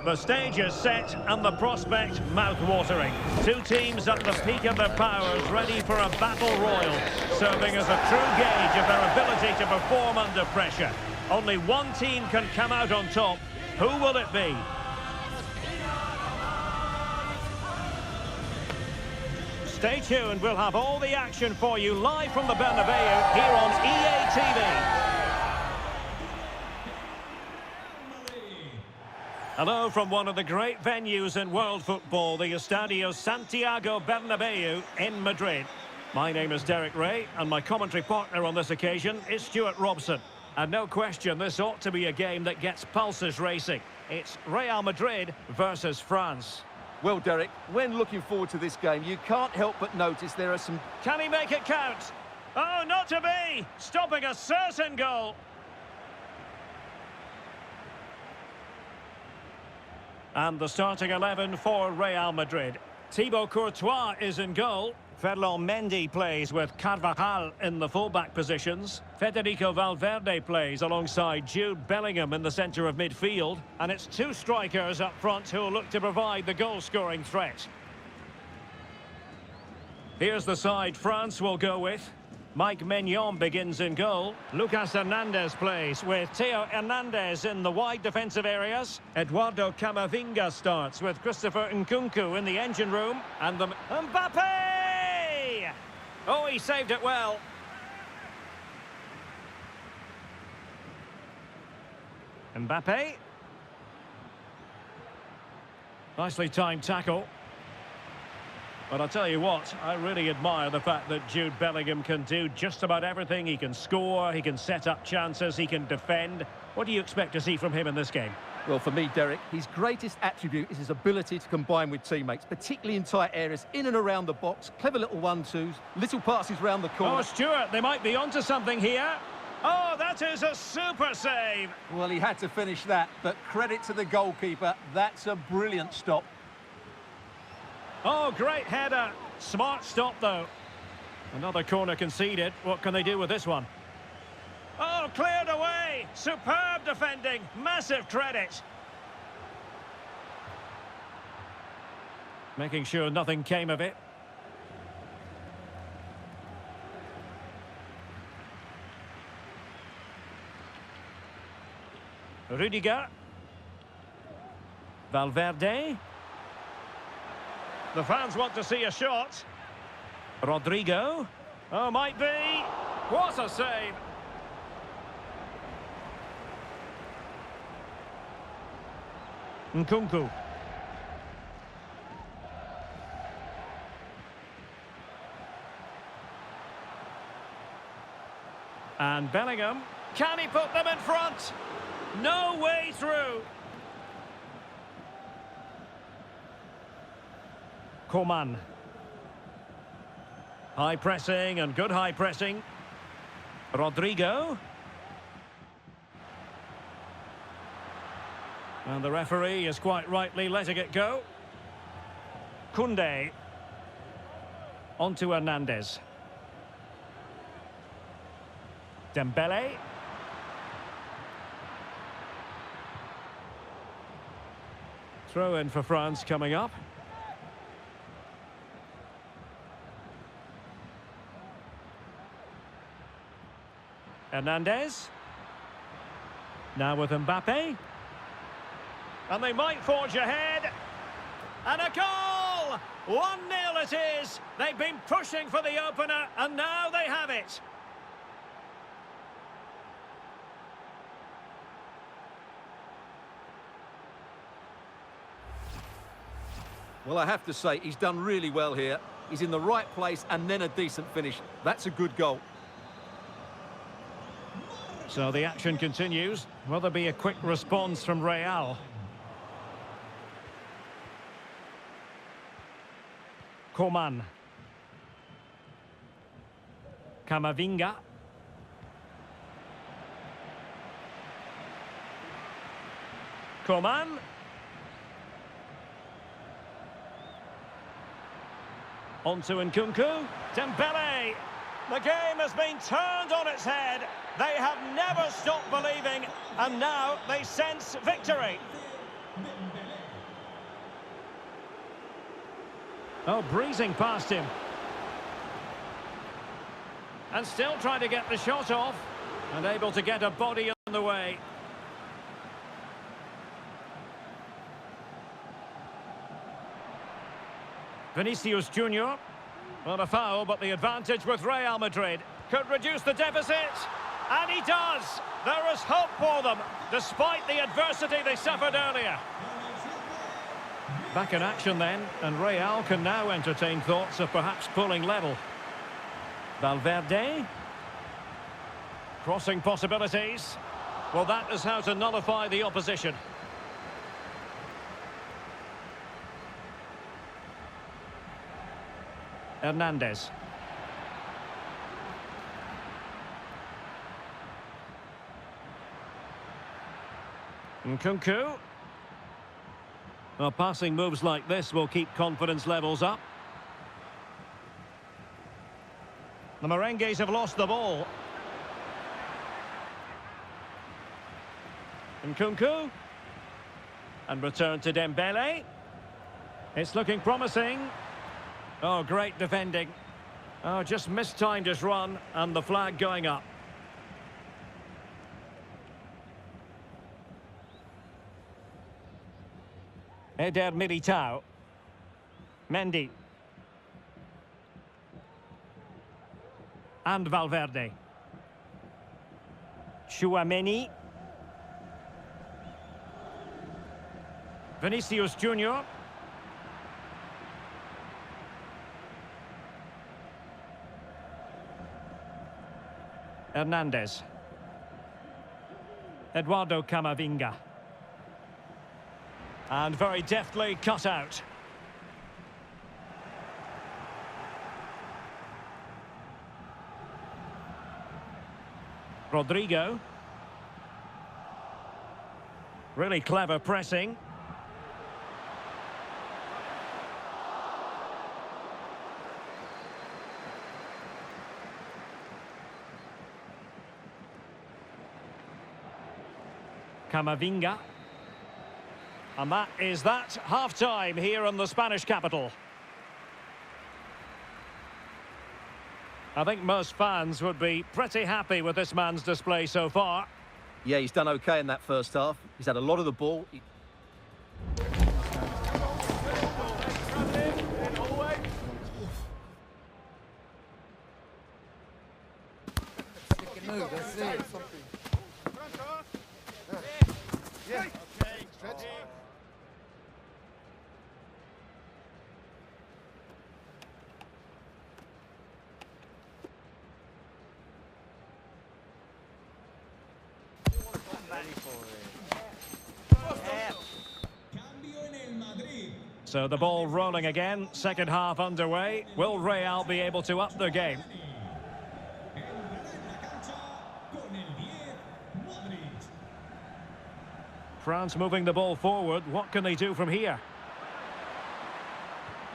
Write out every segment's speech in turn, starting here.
The stage is set and the prospect mouth-watering. Two teams at the peak of their powers, ready for a battle royal, serving as a true gauge of their ability to perform under pressure. Only one team can come out on top. Who will it be? Stay tuned, we'll have all the action for you live from the Bernabeu here on EA TV. Hello from one of the great venues in world football, the Estadio Santiago Bernabeu in Madrid. My name is Derek Ray, and my commentary partner on this occasion is Stuart Robson. And no question, this ought to be a game that gets pulses racing. It's Real Madrid versus France. Well, Derek, when looking forward to this game, you can't help but notice there are some... Can he make it count? Oh, not to be! Stopping a certain goal. And the starting 11 for Real Madrid. Thibaut Courtois is in goal. Ferland Mendy plays with Carvajal in the fullback positions. Federico Valverde plays alongside Jude Bellingham in the centre of midfield. And it's two strikers up front who will look to provide the goal-scoring threat. Here's the side France will go with. Mike Maignan begins in goal. Lucas Hernandez plays with Theo Hernandez in the wide defensive areas. Eduardo Camavinga starts with Christopher Nkunku in the engine room. And the... Mbappe! Oh, he saved it well. Mbappe. Nicely timed tackle. But I'll tell you what, I really admire the fact that Jude Bellingham can do just about everything. He can score, he can set up chances, he can defend. What do you expect to see from him in this game? Well, for me, Derek, his greatest attribute is his ability to combine with teammates, particularly in tight areas, in and around the box. Clever little 1-2s, little passes round the corner. Oh, Stuart, they might be onto something here. Oh, that is a super save. Well, he had to finish that, but credit to the goalkeeper. That's a brilliant stop. Oh, great header. Smart stop, though. Another corner conceded. What can they do with this one? Oh, cleared away. Superb defending. Massive credit. Making sure nothing came of it. Rudiger. Valverde. The fans want to see a shot. Rodrigo. Oh, might be. What a save. Nkunku. And Bellingham. Can he put them in front? No way through. Coman. High pressing and good high pressing. Rodrigo. And the referee is quite rightly letting it go. Koundé. On to Hernandez. Dembele. Throw in for France coming up. Hernandez. Now with Mbappe. And they might forge ahead. And a goal! 1-0 it is. They've been pushing for the opener, and now they have it. Well, I have to say, he's done really well here. He's in the right place and then a decent finish. That's a good goal. So the action continues. Will there be a quick response from Real? Coman. Camavinga. Coman. On to Nkunku. Dembele. The game has been turned on its head. They have never stopped believing, and now they sense victory. Oh, breezing past him. And still trying to get the shot off. And able to get a body on the way. Vinicius Junior. Well, a foul, but the advantage with Real Madrid. Could reduce the deficit. And he does. There is hope for them, despite the adversity they suffered earlier. Back in action then, and Real can now entertain thoughts of perhaps pulling level. Valverde. Crossing possibilities. Well, that is how to nullify the opposition. Hernandez. Nkunku. Well, passing moves like this will keep confidence levels up. The Merengues have lost the ball. Nkunku. And return to Dembele. It's looking promising. Oh, great defending. Oh, just mistimed his run, and the flag going up. Eder Militao. Mendy. And Valverde. Tchouaméni. Vinicius Junior. Hernandez. Eduardo Camavinga. And very deftly cut out. Rodrigo. Really clever pressing. Camavinga. And that is that. Half-time here in the Spanish capital. I think most fans would be pretty happy with this man's display so far. Yeah, he's done okay in that first half. He's had a lot of the ball. Move, that's it. Yeah. Stretch. So the ball rolling again, second half underway. Will Real be able to up their game? France moving the ball forward. What can they do from here?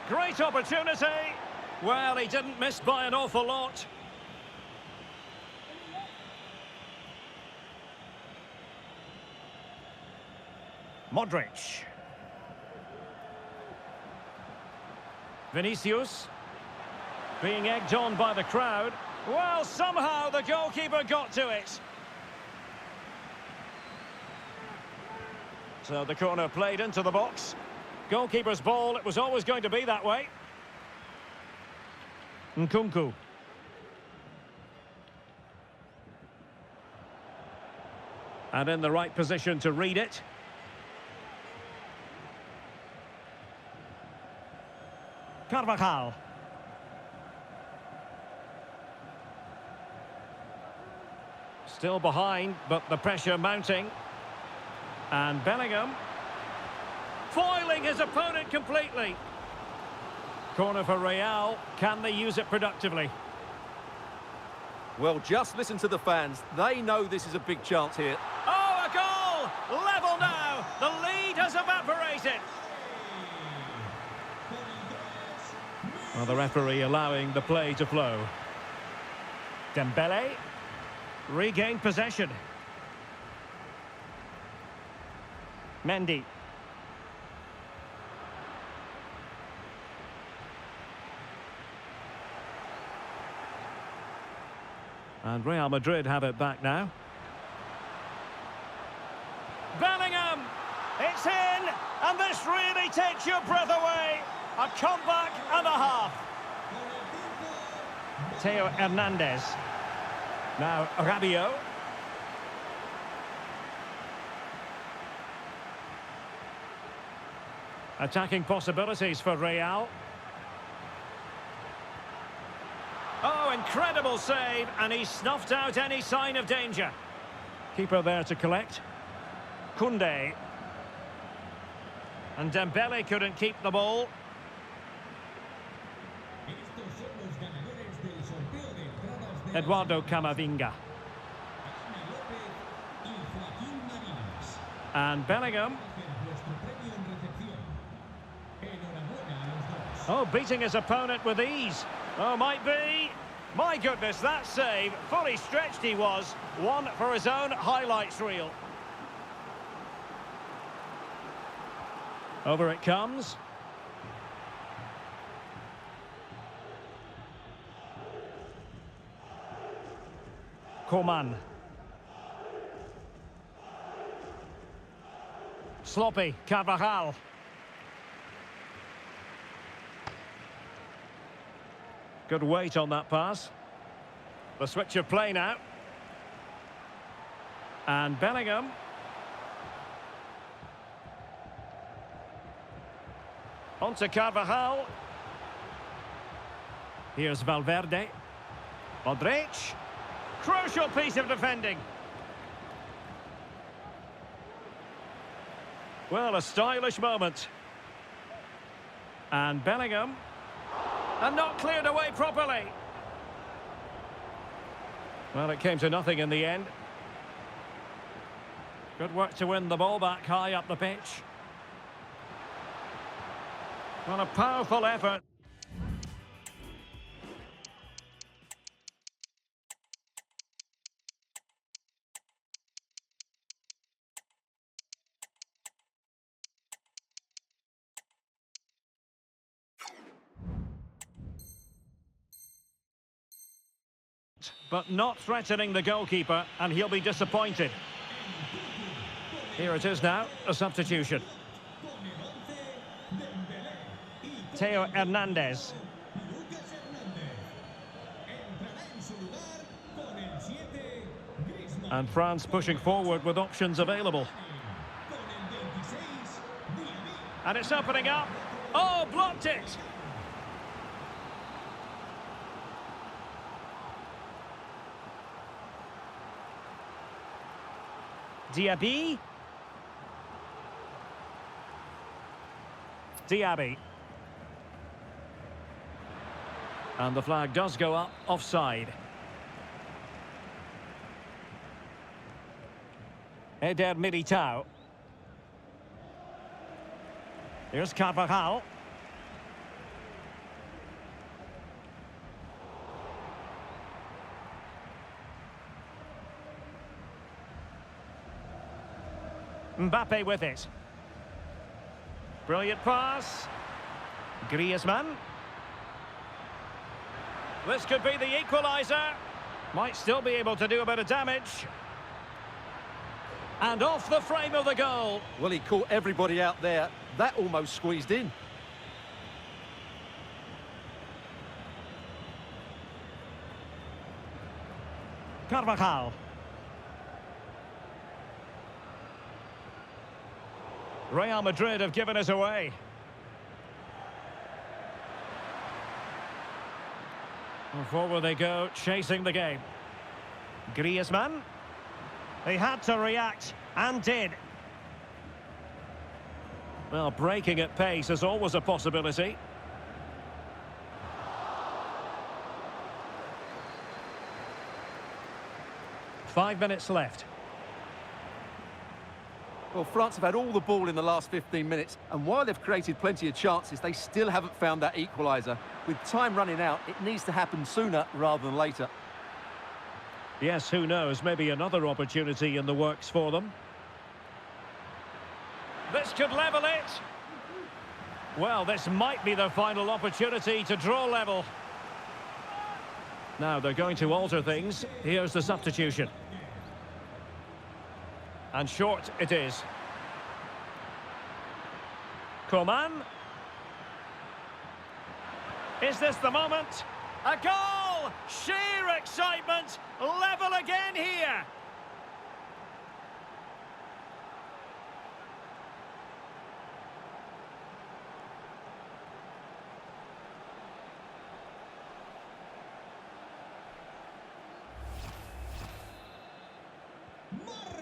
Great opportunity. Well, he didn't miss by an awful lot. Modric. Vinicius. Being egged on by the crowd. Well, somehow the goalkeeper got to it. So the corner played into the box. Goalkeeper's ball, it was always going to be that way. Nkunku. And in the right position to read it. Carvajal. Still behind, but the pressure mounting. And Bellingham. Foiling his opponent completely. Corner for Real. Can they use it productively? Well, just listen to the fans. They know this is a big chance here. Oh, a goal! Level now. The lead has evaporated. Well, the referee allowing the play to flow. Dembele. Regained possession. Mendy. And Real Madrid have it back now. Bellingham! It's in! And this really takes your breath away. A comeback and a half. Theo Hernandez. Now Rabiot. Attacking possibilities for Real. Oh, incredible save, and he snuffed out any sign of danger. Keeper there to collect. Koundé. And Dembele couldn't keep the ball. Eduardo Camavinga. And Bellingham. Oh, beating his opponent with ease. Oh, might be. My goodness, that save. Fully stretched he was. One for his own highlights reel. Over it comes. Coman. Sloppy, Carvajal. Good weight on that pass. The switch of play now. And Bellingham. On to Carvajal. Here's Valverde. Modric. Crucial piece of defending. Well, a stylish moment. And Bellingham. And not cleared away properly. Well, it came to nothing in the end. Good work to win the ball back high up the pitch. What a powerful effort. But not threatening the goalkeeper, and he'll be disappointed. Here it is now, a substitution. Theo Hernandez. And France pushing forward with options available. And it's opening up. Oh, blocked it! Diaby. Diaby. And the flag does go up, offside. Eder Militao. Here's Carvajal. Mbappe with it. Brilliant pass. Griezmann. This could be the equaliser. Might still be able to do a bit of damage. And off the frame of the goal. Well, he caught everybody out there. That almost squeezed in. Carvajal. Real Madrid have given us away. And forward they go, chasing the game. Griezmann. He had to react, and did. Well, breaking at pace is always a possibility. Five minutes left. Well, France have had all the ball in the last 15 minutes, and while they've created plenty of chances, they still haven't found that equaliser. With time running out, it needs to happen sooner rather than later. Yes, who knows, maybe another opportunity in the works for them. This could level it. Well, this might be their final opportunity to draw level. Now they're going to alter things. Here's the substitution. And short it is. Coman. Is this the moment? A goal! Sheer excitement! Level again here!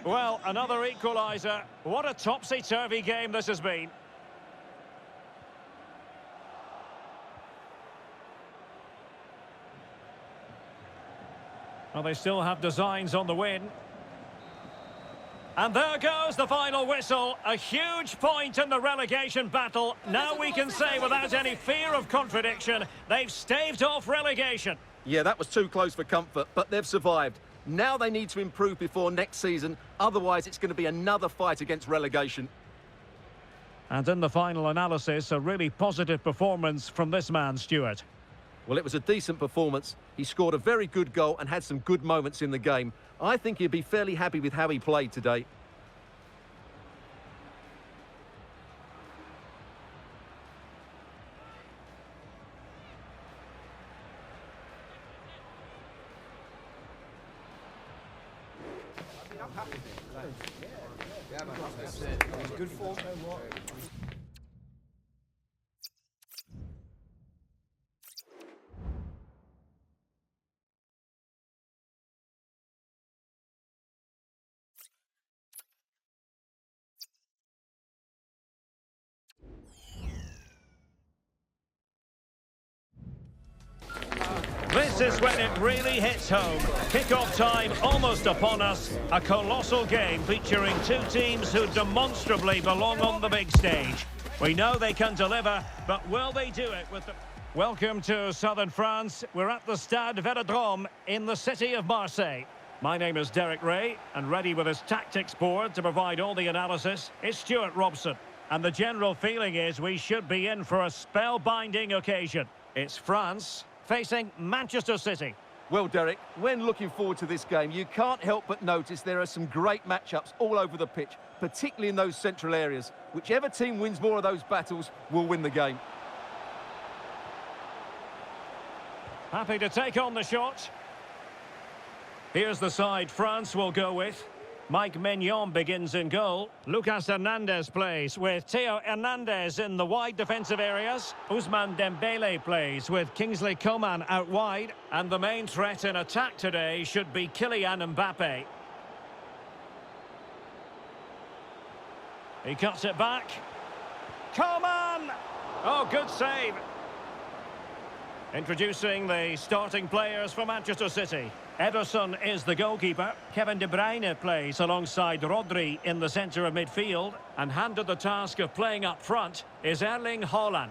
Well, another equaliser. What a topsy-turvy game this has been. Well, they still have designs on the win. And there goes the final whistle. A huge point in the relegation battle. Now we can say without any fear of contradiction, they've staved off relegation. Yeah, that was too close for comfort, but they've survived. Now they need to improve before next season, otherwise it's going to be another fight against relegation. And in the final analysis, a really positive performance from this man, Stuart. Well, it was a decent performance. He scored a very good goal and had some good moments in the game. I think he'd be fairly happy with how he played today. Good form. This is when it really hits home. Kick-off time almost upon us. A colossal game featuring two teams who demonstrably belong on the big stage. We know they can deliver, but will they do it with the... Welcome to southern France. We're at the Stade Vélodrome in the city of Marseille. My name is Derek Ray, and ready with his tactics board to provide all the analysis is Stuart Robson. And the general feeling is we should be in for a spellbinding occasion. It's France facing Manchester City. Well, Derek, when looking forward to this game, you can't help but notice there are some great matchups all over the pitch, particularly in those central areas. Whichever team wins more of those battles will win the game. Happy to take on the shot. Here's the side France will go with. Mike Maignan begins in goal. Lucas Hernandez plays with Theo Hernandez in the wide defensive areas. Ousmane Dembele plays with Kingsley Coman out wide. And the main threat in attack today should be Kylian Mbappe. He cuts it back. Coman! Oh, good save. Introducing the starting players for Manchester City. Ederson is the goalkeeper. Kevin De Bruyne plays alongside Rodri in the centre of midfield. And handed the task of playing up front is Erling Haaland.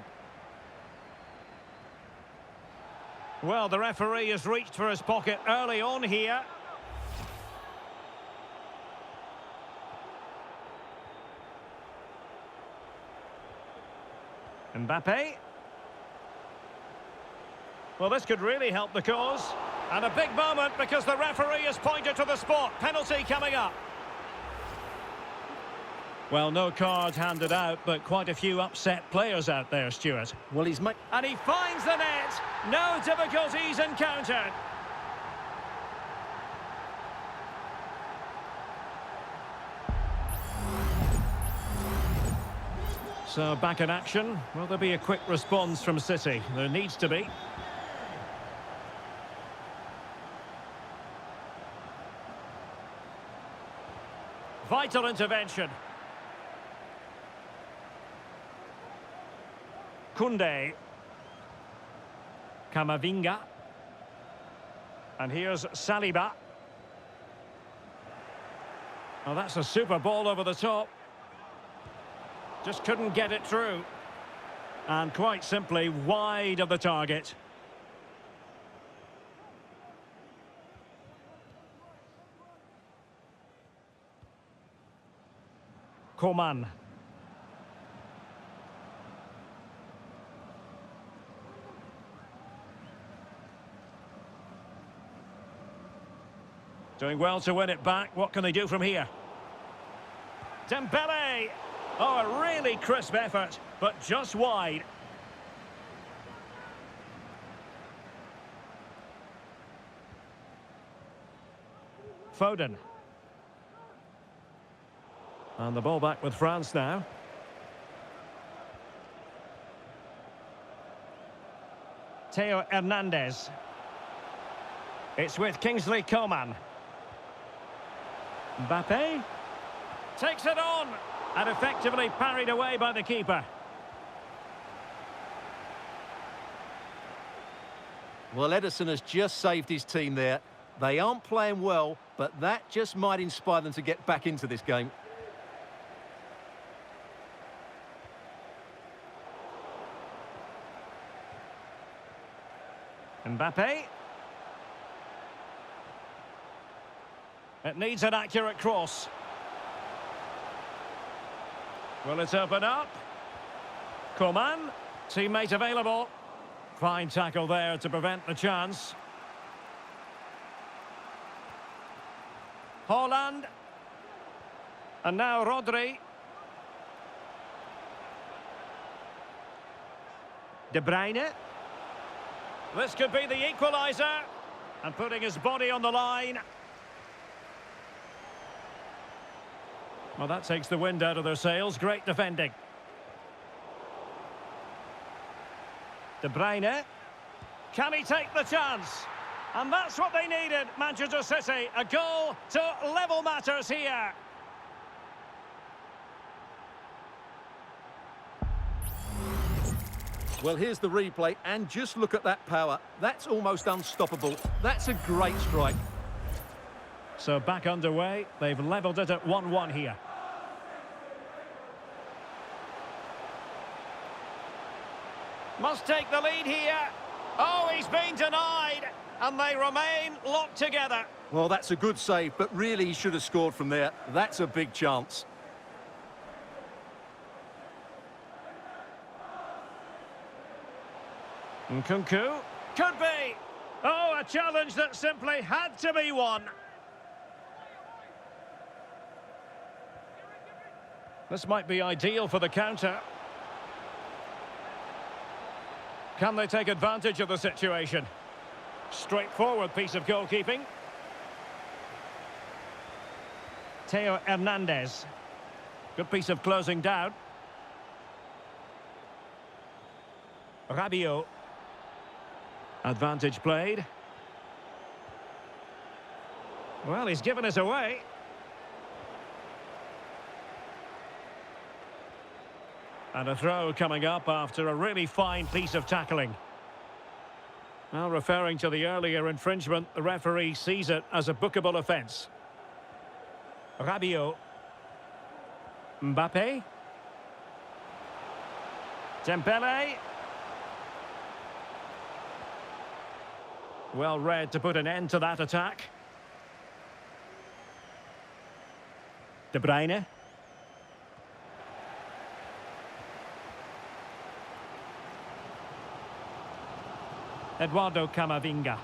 Well, the referee has reached for his pocket early on here. Mbappe. Well, this could really help the cause. And a big moment because the referee has pointed to the spot. Penalty coming up. Well, no card handed out, but quite a few upset players out there, Stuart. Well, And he finds the net. No difficulties encountered. So, back in action. Will there be a quick response from City? There needs to be. Vital intervention. Koundé. Camavinga. And here's Saliba. Oh, that's a super ball over the top. Just couldn't get it through. And quite simply wide of the target. Coman. Doing well to win it back. What can they do from here? Dembele! Oh, a really crisp effort, but just wide. Foden. And the ball back with France now. Theo Hernandez. It's with Kingsley Coman. Mbappe takes it on and effectively parried away by the keeper. Well, Ederson has just saved his team there. They aren't playing well, but that just might inspire them to get back into this game. Mbappe. It needs an accurate cross. Will it open up? Coman. Teammate available. Fine tackle there to prevent the chance. Haaland. And now Rodri. De Bruyne. This could be the equaliser. And putting his body on the line. Well, that takes the wind out of their sails. Great defending. De Bruyne. Can he take the chance? And that's what they needed, Manchester City. A goal to level matters here. Well, here's the replay, and just look at that power. That's almost unstoppable. That's a great strike. So back underway. They've levelled it at 1-1 here. Must take the lead here. Oh, he's been denied. And they remain locked together. Well, that's a good save, but really he should have scored from there. That's a big chance. Nkunku. Could be. Oh, a challenge that simply had to be won. This might be ideal for the counter. Can they take advantage of the situation? Straightforward piece of goalkeeping. Theo Hernandez. Good piece of closing down. Rabiot. Advantage played. Well, he's given us away. And a throw coming up after a really fine piece of tackling. Well, referring to the earlier infringement, the referee sees it as a bookable offence. Rabiot. Mbappe. Dembele. Well read to put an end to that attack. De Bruyne. Eduardo Camavinga.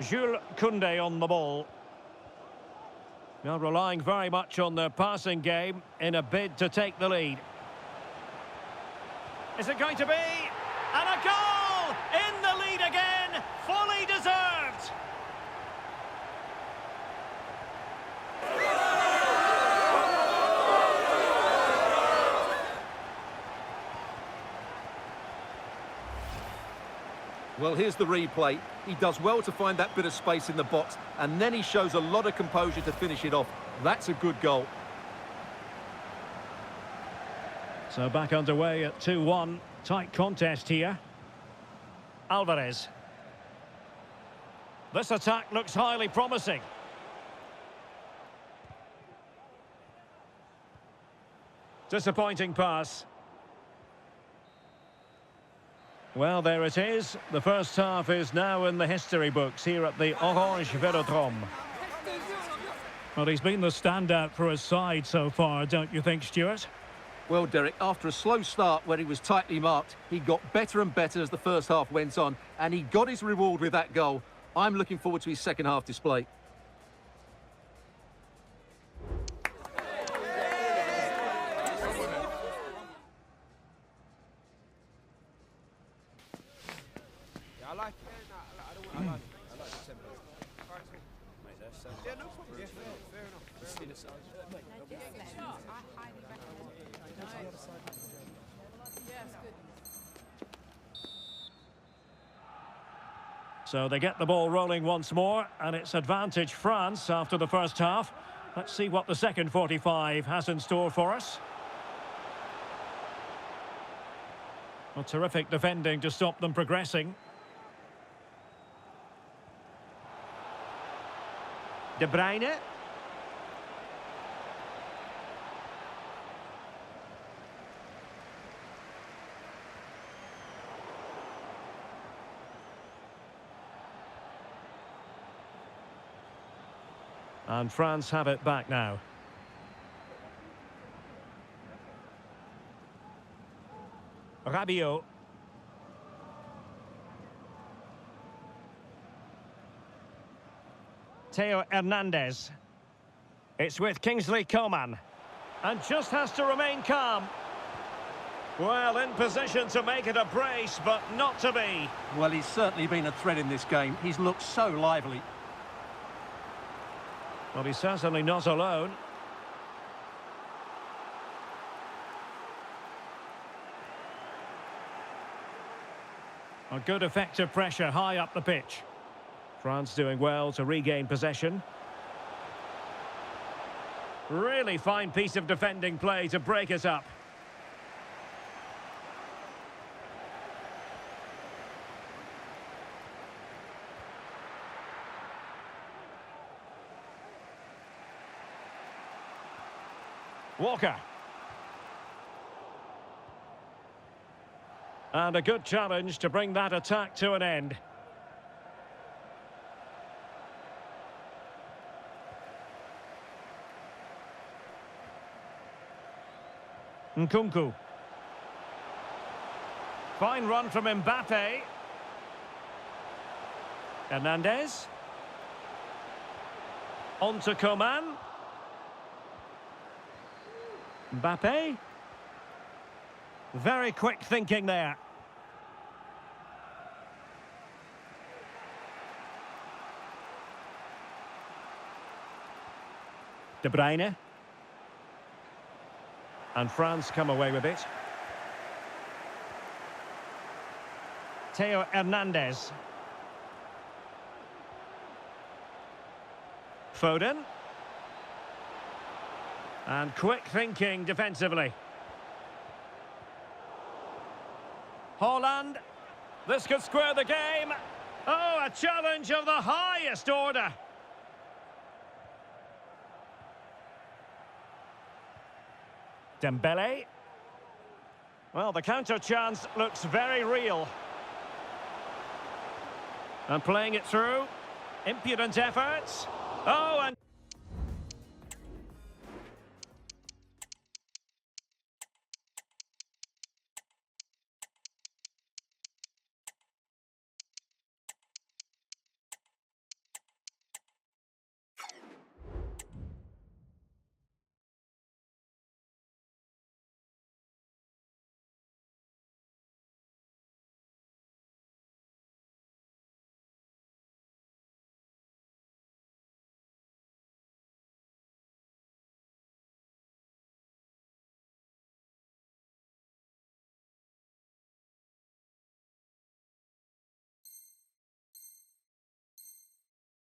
Jules Koundé on the ball. Now relying very much on their passing game in a bid to take the lead. Is it going to be? And a goal! In the lead again! Fully deserved! Well, here's the replay. He does well to find that bit of space in the box, and then he shows a lot of composure to finish it off. That's a good goal. So back underway at 2-1. Tight contest here. Alvarez. This attack looks highly promising. Disappointing pass. Well, there it is. The first half is now in the history books here at the Orange Velodrome. Well, he's been the standout for his side so far, don't you think, Stuart? Well, Derek, after a slow start where he was tightly marked, he got better and better as the first half went on, and he got his reward with that goal. I'm looking forward to his second half display. Yeah, I like it. I like the tempo. Mate, that's yeah, no problem. Yeah, fair enough. See the size. I highly recommend it. Yeah, it's good. So they get the ball rolling once more, and it's advantage France after the first half. Let's see what the second 45 has in store for us. Well, terrific defending to stop them progressing. De Bruyne. And France have it back now. Rabiot. Theo Hernandez. It's with Kingsley Coman. And just has to remain calm. Well, in position to make it a brace, but not to be. Well, he's certainly been a threat in this game. He's looked so lively. Well, he's certainly not alone. A good effective pressure high up the pitch. France doing well to regain possession. Really fine piece of defending play to break it up. Walker. And a good challenge to bring that attack to an end. Nkunku. Fine run from Mbappe. Hernandez. On to Coman. Mbappe. Very quick thinking there. De Bruyne. And France come away with it. Theo Hernandez. Foden. And quick thinking defensively. Haaland. This could square the game. Oh, a challenge of the highest order. Dembele. Well, the counter chance looks very real. And playing it through. Impudent efforts. Oh, and...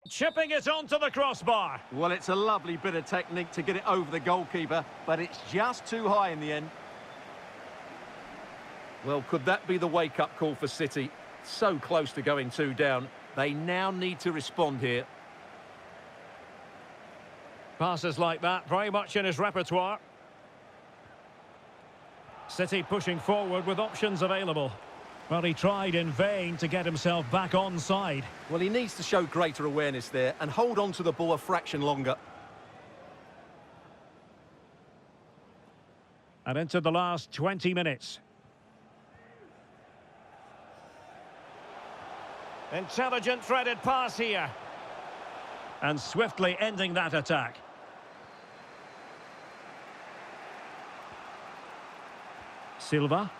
chipping it onto the crossbar. Well, it's a lovely bit of technique to get it over the goalkeeper, but it's just too high in the end. Well, could that be the wake-up call for City? So close to going 2 down. They now need to respond here. Passes like that, very much in his repertoire. City pushing forward with options available. Well, he tried in vain to get himself back onside. Well, he needs to show greater awareness there and hold on to the ball a fraction longer. And into the last 20 minutes. Intelligent threaded pass here. And swiftly ending that attack. Silva.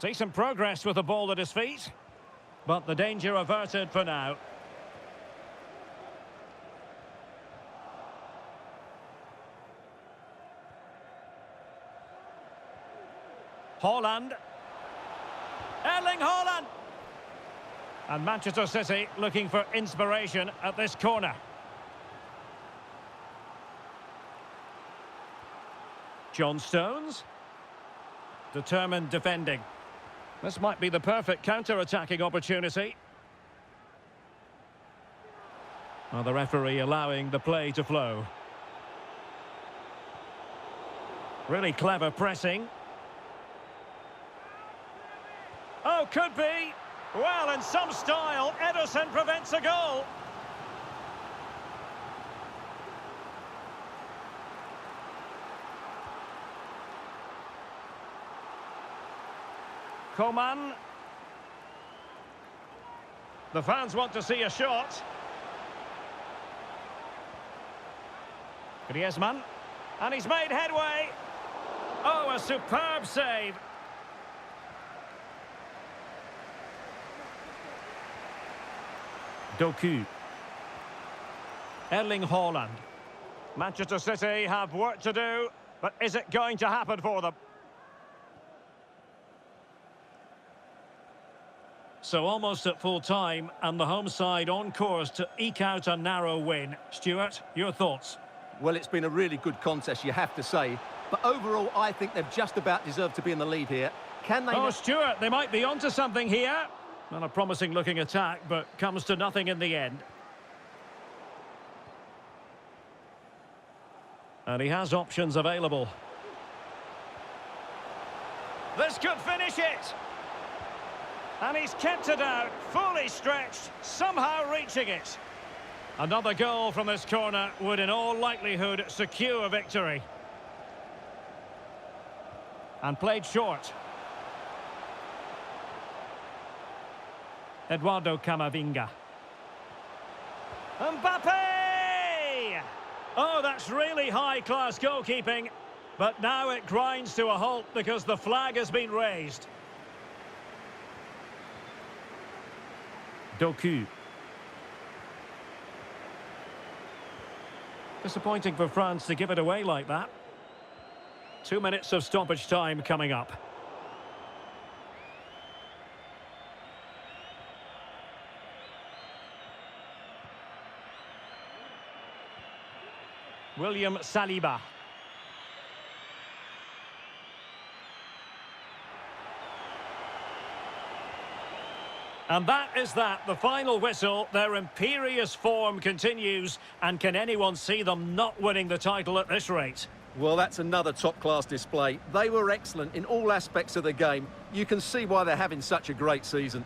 Decent progress with the ball at his feet. But the danger averted for now. Haaland. Erling Haaland. And Manchester City looking for inspiration at this corner. John Stones. Determined defending. This might be the perfect counter-attacking opportunity. Well, the referee allowing the play to flow. Really clever pressing. Oh, could be. Well, in some style, Ederson prevents a goal. Coman. The fans want to see a shot. Griezmann. And he's made headway. Oh, a superb save. Doku. Erling Haaland. Manchester City have work to do, but is it going to happen for them? So almost at full time, and the home side on course to eke out a narrow win. Stuart, your thoughts? Well, it's been a really good contest, you have to say. But overall, I think they've just about deserved to be in the lead here. Can they... Oh, Stuart, they might be onto something here. Not a promising looking attack, but comes to nothing in the end. And he has options available. This could finish it. And he's kept it out, fully stretched, somehow reaching it. Another goal from this corner would in all likelihood secure victory. And played short. Eduardo Camavinga. Mbappe! Oh, that's really high-class goalkeeping. But now it grinds to a halt because the flag has been raised. Doku. Disappointing for France to give it away like that. 2 minutes of stoppage time coming up. William Saliba. And that is that, the final whistle. Their imperious form continues, and can anyone see them not winning the title at this rate? Well, that's another top-class display. They were excellent in all aspects of the game. You can see why they're having such a great season.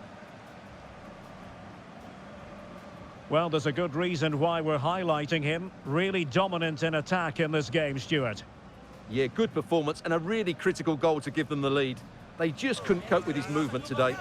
Well, there's a good reason why we're highlighting him. Really dominant in attack in this game, Stuart. Yeah, good performance and a really critical goal to give them the lead. They just couldn't cope with his movement today.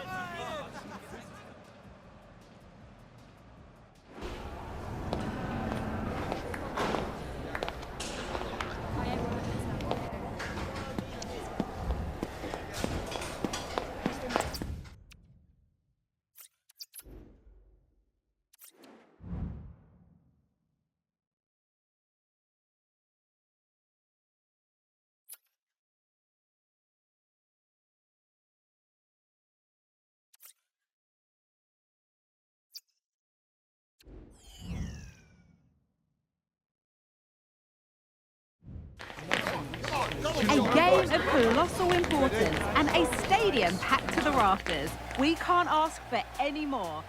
A game of colossal importance and a stadium packed to the rafters. We can't ask for any more.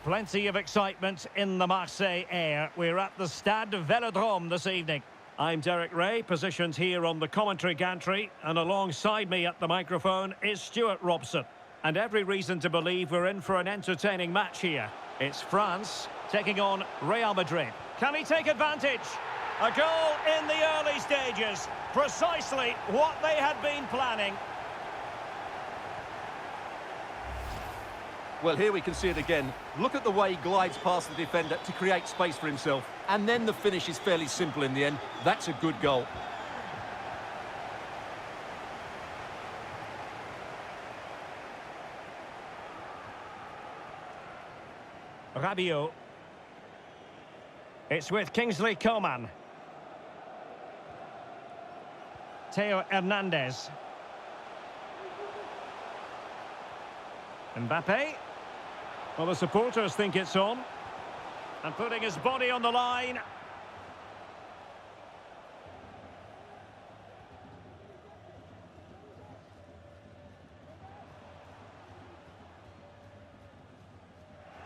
Plenty of excitement in the Marseille air. We're at the Stade Velodrome this evening. I'm Derek Ray, positioned here on the commentary gantry, and alongside me at the microphone is Stuart Robson. And every reason to believe we're in for an entertaining match here. It's France taking on Real Madrid. Can he take advantage? A goal in the early stages. Precisely what they had been planning. Well, here we can see it again. Look at the way he glides past the defender to create space for himself. And then the finish is fairly simple in the end. That's a good goal. Rabiot. It's with Kingsley Coman. Theo Hernandez. Mbappe. Well, the supporters think it's on. And putting his body on the line.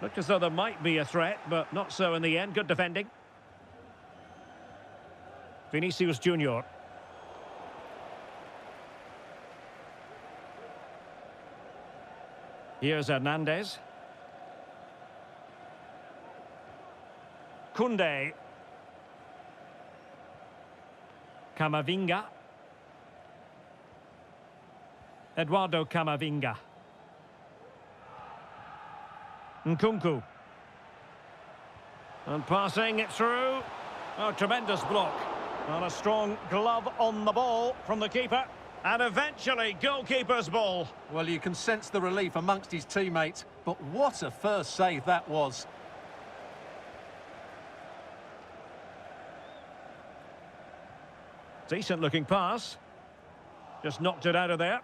Looked as though there might be a threat, but not so in the end. Good defending. Vinicius Junior. Here's Hernandez. Koundé. Camavinga. Eduardo Camavinga. Nkunku. And passing it through. Oh, tremendous block. And a strong glove on the ball from the keeper. And eventually, goalkeeper's ball. Well, you can sense the relief amongst his teammates. But what a first save that was. Decent looking pass. Just knocked it out of there.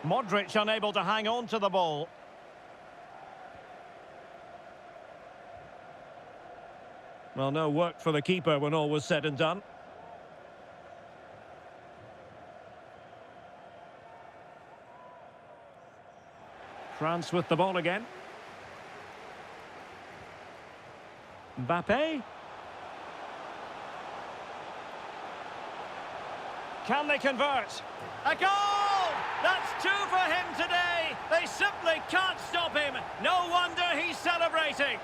Modric unable to hang on to the ball. Well, no work for the keeper when all was said and done. France with the ball again. Mbappe. Can they convert? A goal! That's two for him today. They simply can't stop him. No wonder he's celebrating.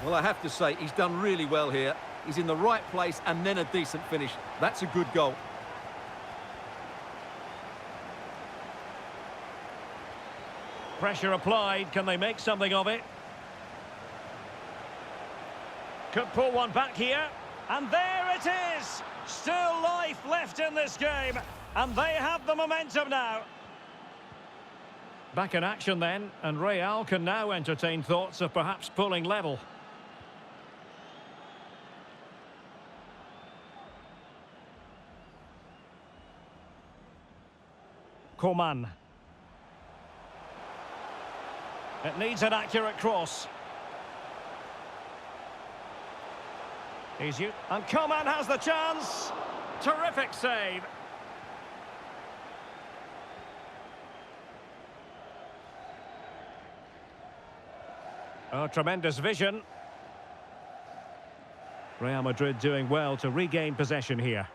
Well, I have to say, he's done really well here. He's in the right place and then a decent finish. That's a good goal. Pressure applied. Can they make something of it? Could pull one back here. And there it is! Still life left in this game. And they have the momentum now. Back in action then. And Real can now entertain thoughts of perhaps pulling level. Coman. It needs an accurate cross. He's you. And Coman has the chance. Terrific save. Oh, tremendous vision. Real Madrid doing well to regain possession here.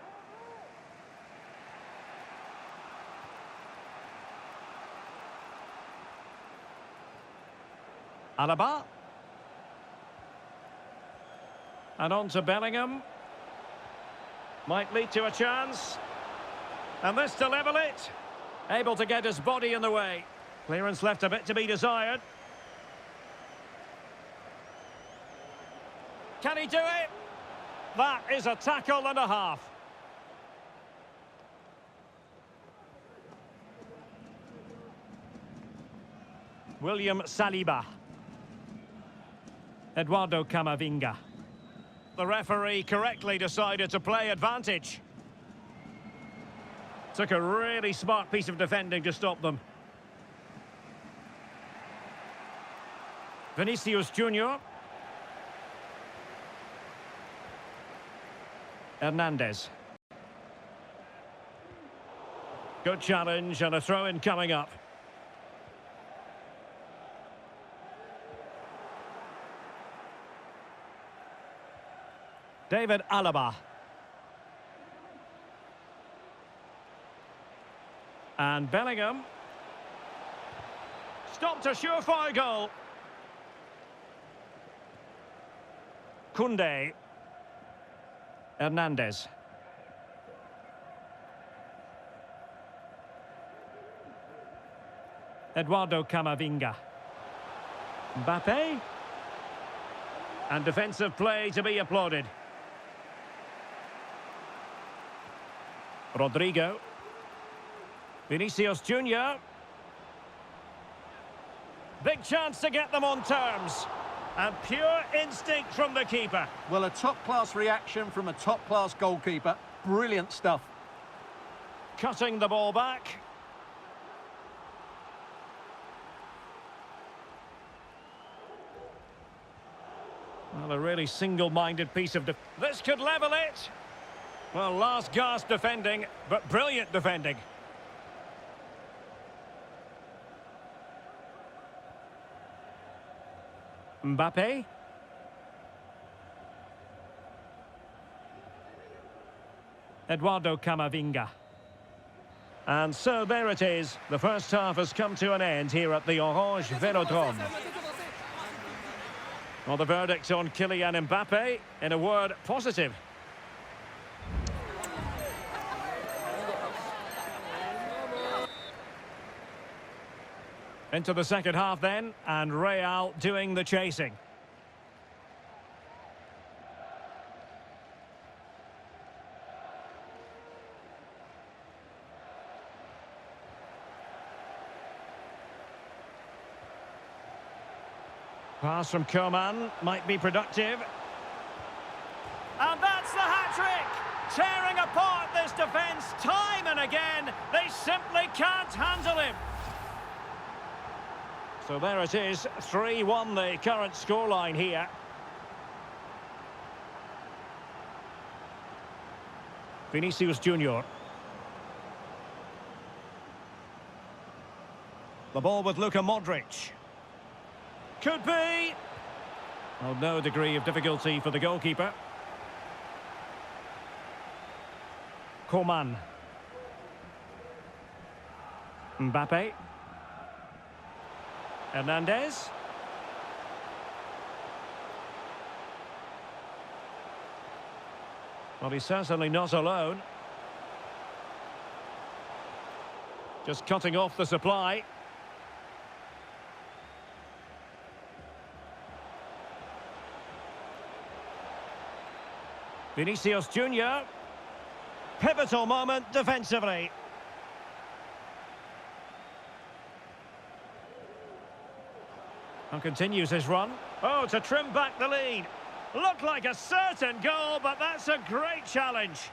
Alaba. And on to Bellingham. Might lead to a chance. And this to level it. Able to get his body in the way. Clearance left a bit to be desired. Can he do it? That is a tackle and a half. William Saliba. Eduardo Camavinga. The referee correctly decided to play advantage. Took a really smart piece of defending to stop them. Vinicius Junior. Hernandez. Good challenge and a throw-in coming up. David Alaba. And Bellingham. Stopped a surefire goal. Koundé. Hernandez. Eduardo Camavinga. Mbappe. And defensive play to be applauded. Rodrigo. Vinicius Junior. Big chance to get them on terms. And pure instinct from the keeper. Well, a top-class reaction from a top-class goalkeeper. Brilliant stuff. Cutting the ball back. Well, a really single-minded piece of... This could level it. Well, last gasp defending, but brilliant defending. Mbappe. Eduardo Camavinga. And so there it is. The first half has come to an end here at the Orange Velodrome. Well, the verdict on Kylian Mbappe, in a word, positive. Into the second half then, and Real doing the chasing. Pass from Coman might be productive. And that's the hat-trick! Tearing apart this defence time and again. They simply can't handle him. So there it is, 3-1 the current scoreline here. Vinicius Junior. The ball with Luka Modric. Could be. Well, no degree of difficulty for the goalkeeper. Coman. Mbappe. Hernandez. Well, he's certainly not alone. Just cutting off the supply. Vinicius Junior. Pivotal moment defensively. And continues his run. Oh, to trim back the lead. Looked like a certain goal, but that's a great challenge.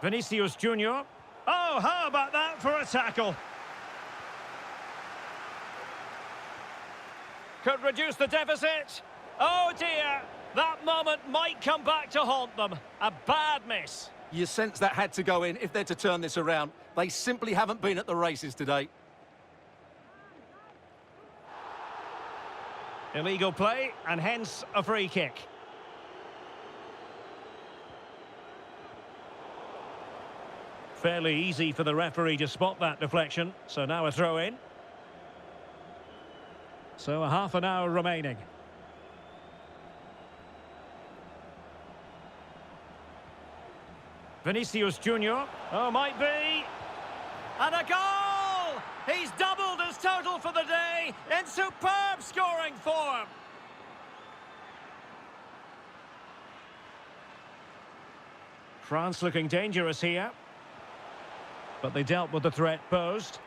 Vinicius Junior. Oh, how about that for a tackle? Could reduce the deficit. Oh dear, that moment might come back to haunt them. A bad miss. You sense that had to go in if they're to turn this around. They simply haven't been at the races today. Illegal play, and hence a free kick. Fairly easy for the referee to spot that deflection, so now a throw-in. So a half an hour remaining. Vinicius Junior. Oh, might be. And a goal! He's doubled his total for the day in superb scoring form. France looking dangerous here. But they dealt with the threat posed.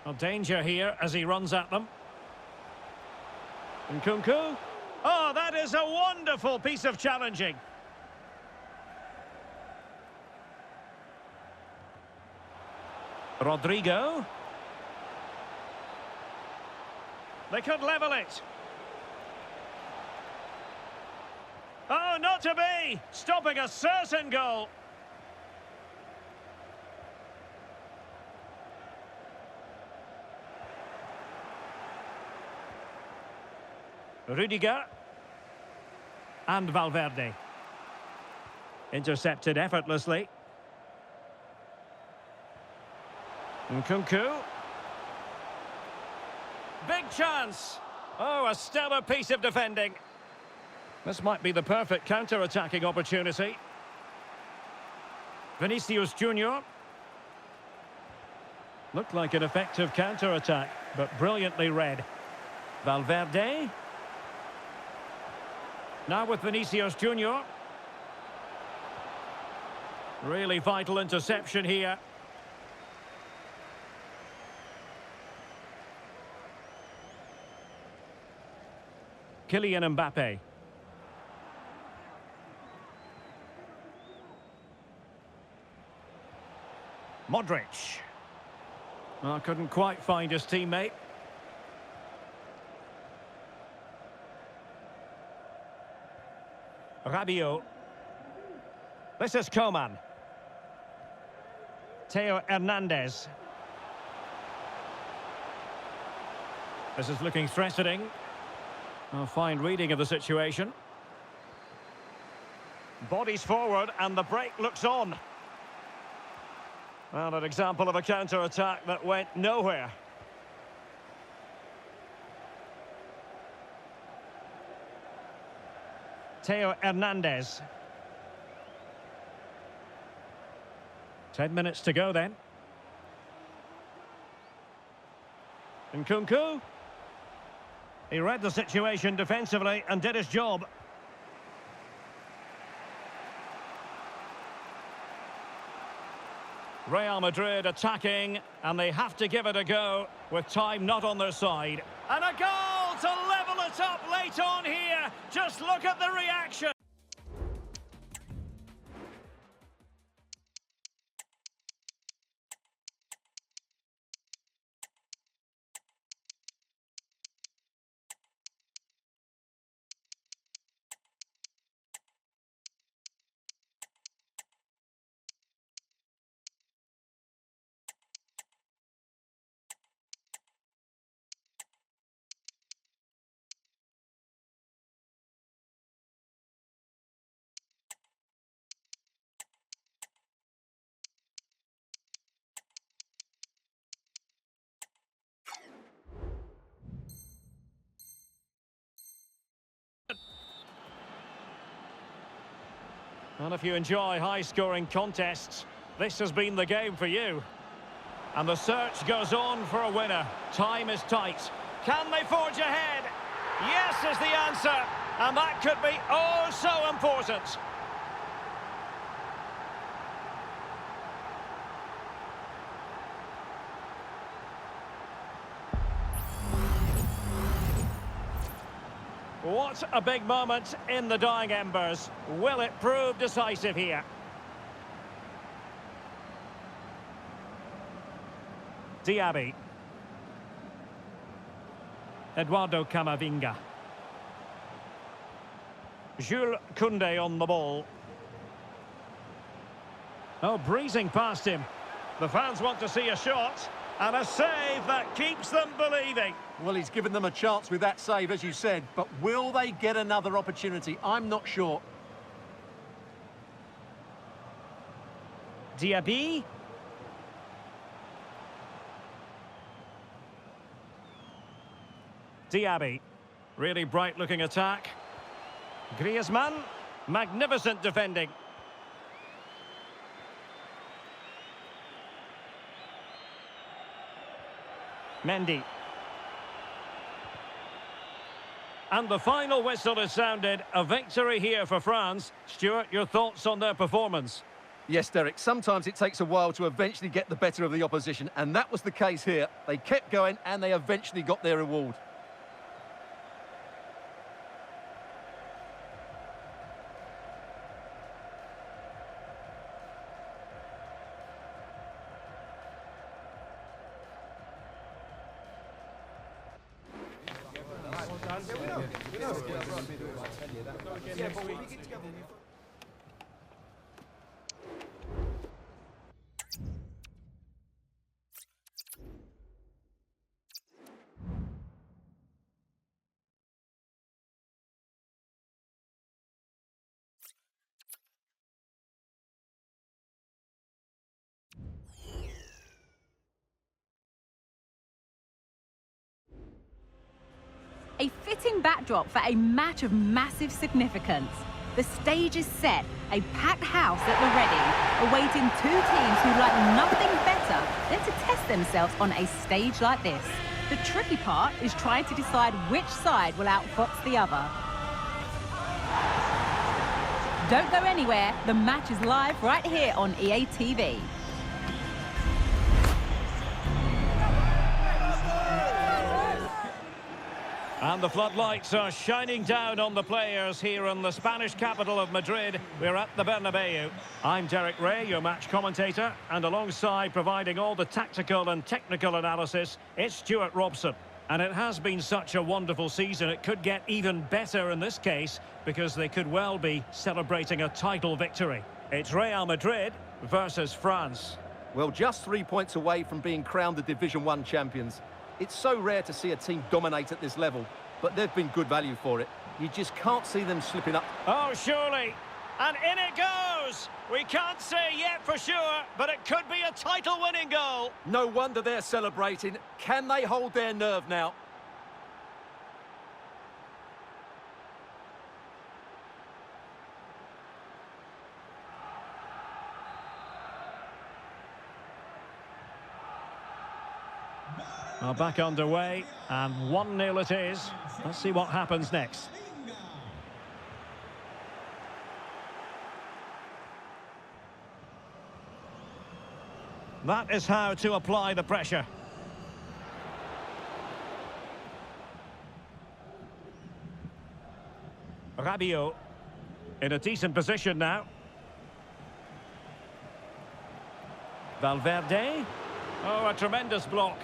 Well, danger here as he runs at them. And Nkunku. Oh, that is a wonderful piece of challenging. Rodrigo. They could level it. Oh, not to be! Stopping a certain goal. Rudiger. And Valverde. Intercepted effortlessly. Nkunku. Big chance. Oh, a stellar piece of defending. This might be the perfect counter-attacking opportunity. Vinicius Junior. Looked like an effective counter-attack, but brilliantly read. Valverde. Now with Vinicius Junior. Really vital interception here. Kylian Mbappe. Modric. Oh, couldn't quite find his teammate. Rabiot. This is Coman. Theo Hernandez. This is looking threatening. A fine reading of the situation. Bodies forward and the break looks on. Well, an example of a counter-attack that went nowhere. Theo Hernandez. 10 minutes to go then. Nkunku. He read the situation defensively and did his job. Real Madrid attacking, and they have to give it a go with time not on their side. And a goal to level it up late on here. Just look at the reaction. And if you enjoy high-scoring contests, this has been the game for you. And the search goes on for a winner. Time is tight. Can they forge ahead? Yes is the answer. And that could be oh so important. What a big moment in the dying embers. Will it prove decisive here? Diaby. Eduardo Camavinga. Jules Koundé on the ball. Oh, breezing past him. The fans want to see a shot. And a save that keeps them believing. Well, he's given them a chance with that save, as you said, but will they get another opportunity? I'm not sure. Diaby. Diaby. Really bright-looking attack. Griezmann. Magnificent defending. Mendy. And the final whistle is sounded. A victory here for France. Stuart, your thoughts on their performance? Yes, Derek, sometimes it takes a while to eventually get the better of the opposition, and that was the case here. They kept going, and they eventually got their reward. Yeah, but we get together. A fitting backdrop for a match of massive significance. The stage is set, a packed house at the ready, awaiting two teams who like nothing better than to test themselves on a stage like this. The tricky part is trying to decide which side will outfox the other. Don't go anywhere, the match is live right here on EA TV. And the floodlights are shining down on the players here in the Spanish capital of Madrid. We're at the Bernabeu. I'm Derek Ray, your match commentator, and alongside providing all the tactical and technical analysis, it's Stuart Robson. And it has been such a wonderful season, it could get even better in this case, because they could well be celebrating a title victory. It's Real Madrid versus France. Well, just 3 points away from being crowned the Division 1 champions. It's so rare to see a team dominate at this level, but they've been good value for it. You just can't see them slipping up. Oh, surely. And in it goes! We can't say yet for sure, but it could be a title-winning goal. No wonder they're celebrating. Can they hold their nerve now? Well, back underway, and 1-0 it is. Let's see what happens next. That is how to apply the pressure. Rabiot in a decent position now. Valverde. Oh, a tremendous block.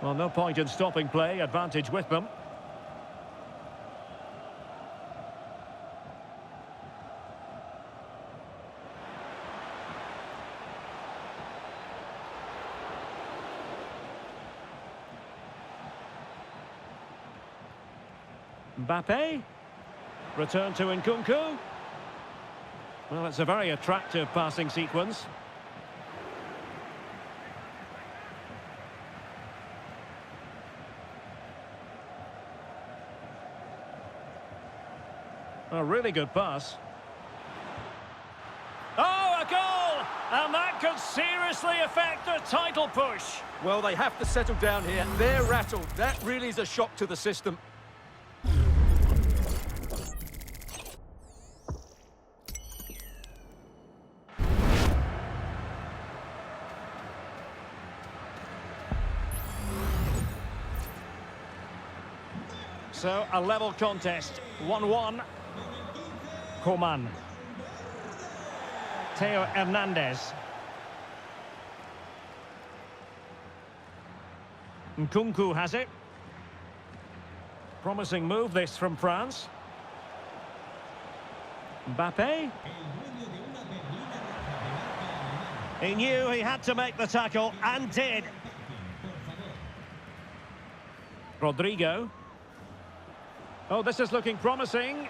Well, no point in stopping play, advantage with them. Mbappe. Return to Nkunku. Well, it's a very attractive passing sequence. A really good pass. Oh, a goal! And that could seriously affect the title push. Well, they have to settle down here. They're rattled. That really is a shock to the system. So, a level contest, 1-1. Coman. Theo Hernandez. Nkunku has it. Promising move this from France. Mbappe. He knew he had to make the tackle, and did. Rodrigo. Oh, this is looking promising.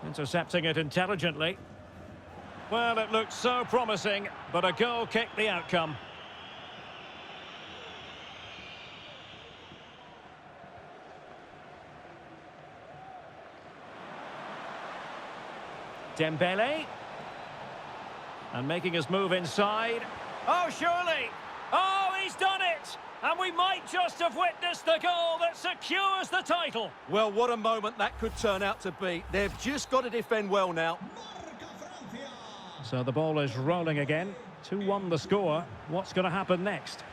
Intercepting it intelligently. Well, it looked so promising, but a goal kicked the outcome. Dembele. And making his move inside. Oh, surely! Oh, he's done it! And we might just have witnessed the goal that secures the title. Well, what a moment that could turn out to be. They've just got to defend well now. So the ball is rolling again. 2-1 the score. What's going to happen next?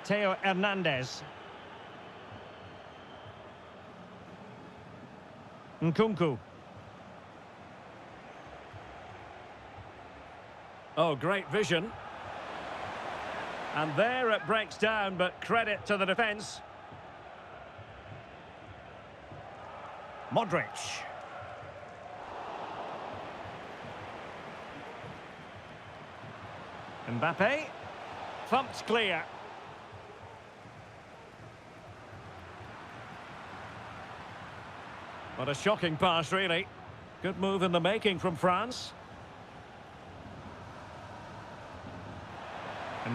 Theo Hernandez. Nkunku. Oh, great vision. And there it breaks down, but credit to the defence. Modric. Mbappe. Thumped clear. What a shocking pass, really. Good move in the making from France.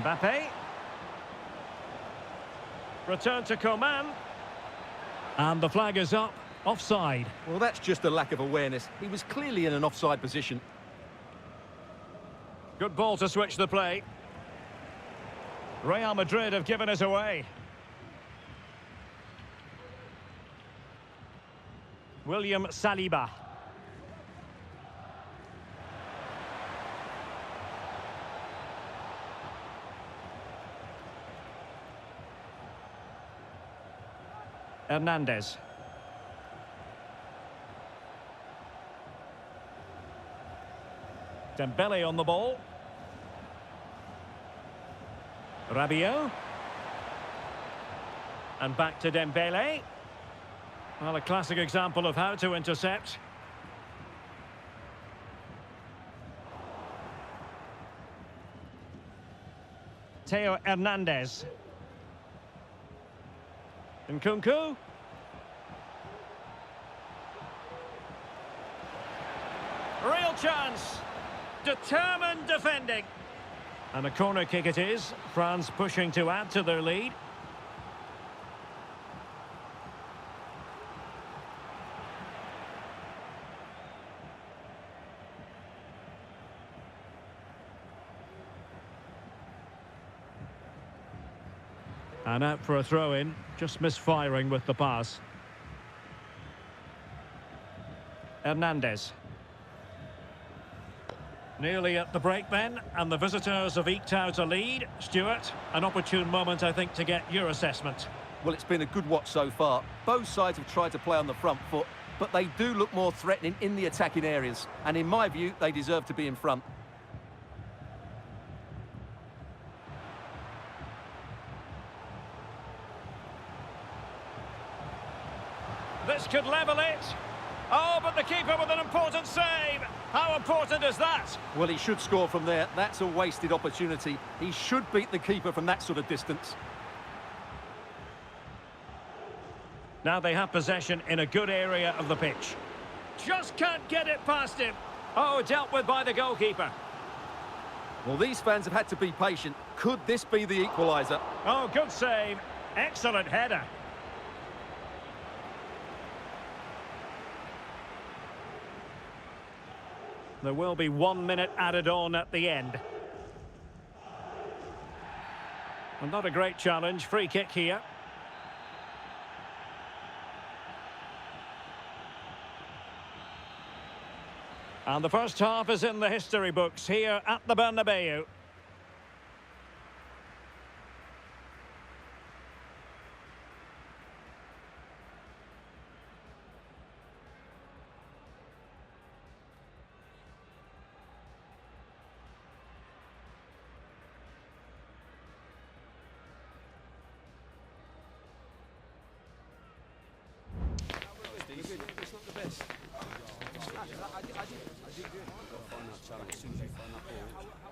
Mbappe. Return to Coman. And the flag is up. Offside. Well, that's just a lack of awareness. He was clearly in an offside position. Good ball to switch the play. Real Madrid have given it away. William Saliba. Hernandez. Dembele on the ball. Rabiot. And back to Dembele. Well, a classic example of how to intercept. Theo Hernandez. Nkunku. Real chance. Determined defending. And a corner kick it is. France pushing to add to their lead. And out for a throw-in, just misfiring with the pass. Hernandez. Nearly at the break then, and the visitors have eked out a lead. Stuart, an opportune moment, I think, to get your assessment. Well, it's been a good watch so far. Both sides have tried to play on the front foot, but they do look more threatening in the attacking areas. And in my view, they deserve to be in front. This could level it. Oh, but the keeper with an important save. How important is that? Well, he should score from there. That's a wasted opportunity. He should beat the keeper from that sort of distance. Now they have possession in a good area of the pitch. Just can't get it past him. Oh, dealt with by the goalkeeper. Well, these fans have had to be patient. Could this be the equaliser? Oh, good save. Excellent header. There will be 1 minute added on at the end. And not a great challenge. Free kick here. And the first half is in the history books here at the Bernabeu. It's not the best. I did good. Got to find that challenge. As soon as you find that ball,